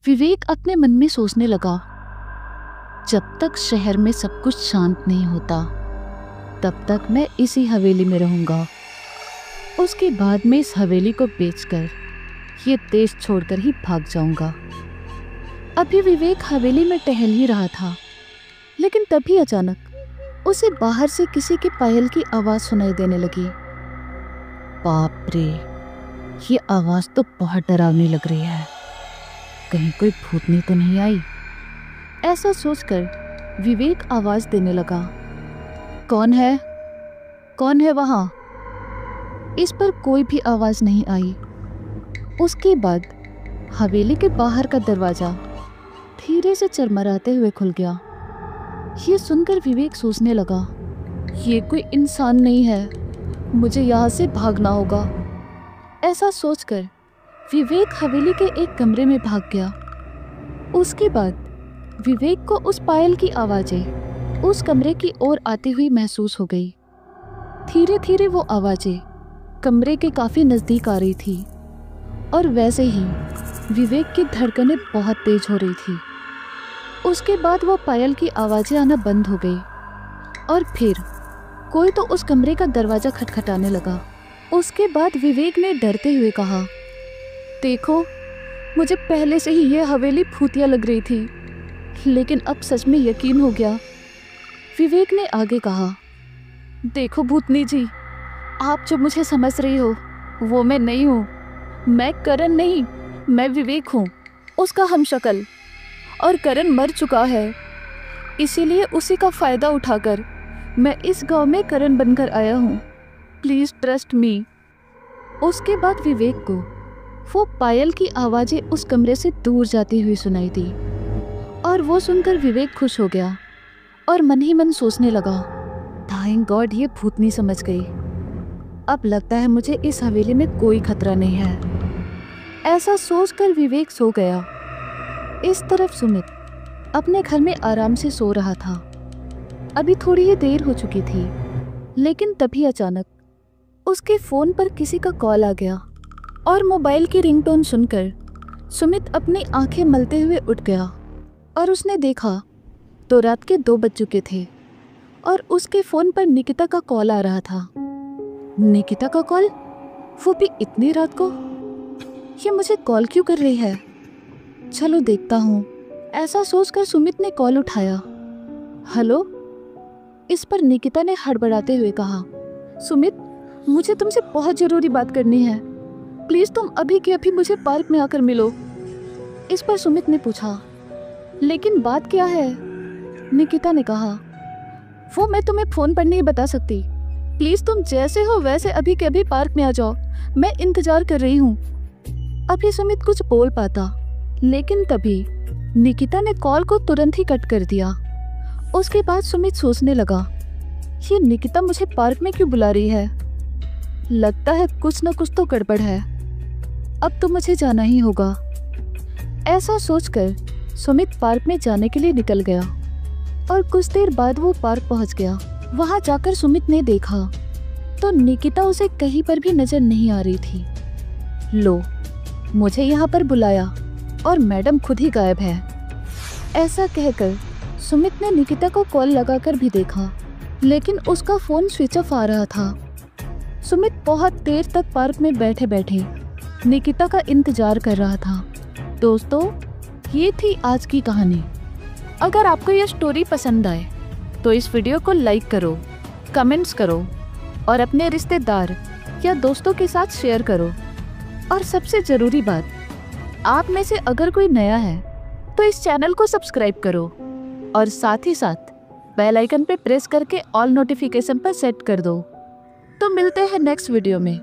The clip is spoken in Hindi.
विवेक अपने मन में सोचने लगा, जब तक शहर में सब कुछ शांत नहीं होता तब तक मैं इसी हवेली में रहूंगा। उसके बाद मैं इस हवेली को बेचकर ये देश छोड़कर ही भाग जाऊंगा। अभी विवेक हवेली में टहल ही रहा था, लेकिन तभी अचानक उसे बाहर से किसी के पायल की आवाज सुनाई देने लगी। बाप रे, ये आवाज तो बहुत डरावनी लग रही है। कहीं कोई भूतनी तो नहीं आई? ऐसा सोचकर विवेक आवाज देने लगा। कौन है? कौन है वहां? इस पर कोई भी आवाज नहीं आई। उसके बाद हवेली के बाहर का दरवाजा धीरे से चरमराते हुए खुल गया। ये सुनकर विवेक सोचने लगा, ये कोई इंसान नहीं है, मुझे यहाँ से भागना होगा। ऐसा सोचकर विवेक हवेली के एक कमरे में भाग गया। उसके बाद विवेक को उस पायल की आवाजें उस कमरे की ओर आती हुई महसूस हो गई। धीरे धीरे वो आवाजें कमरे के काफी नजदीक आ रही थी और वैसे ही विवेक की धड़कनें बहुत तेज हो रही थी। उसके बाद वो पायल की आवाजें आना बंद हो गई और फिर कोई तो उस कमरे का दरवाजा खटखटाने लगा। उसके बाद विवेक ने डरते हुए कहा, देखो, मुझे पहले से ही ये हवेली भूतिया लग रही थी, लेकिन अब सच में यकीन हो गया। विवेक ने आगे कहा, देखो भूतनी जी, आप जो मुझे समझ रही हो वो मैं नहीं हूँ। मैं करण नहीं, मैं विवेक हूँ, उसका हमशक्ल। और करण मर चुका है, इसीलिए उसी का फायदा उठाकर मैं इस गांव में करण बनकर आया हूँ। Please trust me. उसके बाद विवेक को वो पायल की आवाजें उस कमरे से दूर जाती हुई सुनाई दी और वो सुनकर विवेक खुश हो गया और मन ही मन सोचने लगा, थैंक गॉड ये भूतनी समझ गई। अब लगता है मुझे इस हवेली में कोई खतरा नहीं है। ऐसा सोचकर विवेक सो गया। इस तरफ सुमित अपने घर में आराम से सो रहा था। अभी थोड़ी ही देर हो चुकी थी, लेकिन तभी अचानक उसके फोन पर किसी का कॉल आ गया और मोबाइल की रिंगटोन सुनकर सुमित अपनी आंखें मलते हुए उठ गया और उसने देखा तो रात के 2 बज चुके थे और उसके फोन पर निकिता का कॉल आ रहा था। निकिता का कॉल? वो भी इतनी रात को? ये मुझे कॉल क्यों कर रही है? चलो देखता हूँ। ऐसा सोचकर सुमित ने कॉल उठाया। हेलो? इस पर निकिता ने हड़बड़ाते हुए कहा, सुमित, मुझे तुमसे बहुत जरूरी बात करनी है, प्लीज तुम अभी के अभी मुझे पार्क में आकर मिलो। इस पर सुमित ने पूछा, लेकिन बात क्या है? निकिता ने कहा, वो मैं तुम्हें फोन पर नहीं बता सकती, प्लीज तुम जैसे हो वैसे अभी के अभी पार्क में आ जाओ, मैं इंतजार कर रही हूँ। अभी सुमित कुछ बोल पाता, लेकिन तभी निकिता ने कॉल को तुरंत ही कट कर दिया। उसके बाद सुमित सोचने लगा, ये निकिता मुझे पार्क में क्यों बुला रही है? लगता है कुछ न कुछ तो गड़बड़ है, अब तो मुझे जाना ही होगा। ऐसा सोचकर सुमित पार्क में जाने के लिए निकल गया और कुछ देर बाद वो पार्क पहुंच गया। वहां जाकर सुमित ने देखा तो निकिता उसे कहीं पर भी नजर नहीं आ रही थी। लो, मुझे यहाँ पर बुलाया और मैडम खुद ही गायब है। ऐसा कहकर सुमित ने निकिता को कॉल लगाकर भी देखा, लेकिन उसका फोन स्विच ऑफ आ रहा था। सुमित बहुत देर तक पार्क में बैठे बैठे निकिता का इंतजार कर रहा था। दोस्तों, ये थी आज की कहानी। अगर आपको यह स्टोरी पसंद आए तो इस वीडियो को लाइक करो, कमेंट्स करो और अपने रिश्तेदार या दोस्तों के साथ शेयर करो। और सबसे ज़रूरी बात, आप में से अगर कोई नया है तो इस चैनल को सब्सक्राइब करो और साथ ही साथ बेल आइकन पे प्रेस करके ऑल नोटिफिकेशन पर सेट कर दो। तो मिलते हैं नेक्स्ट वीडियो में।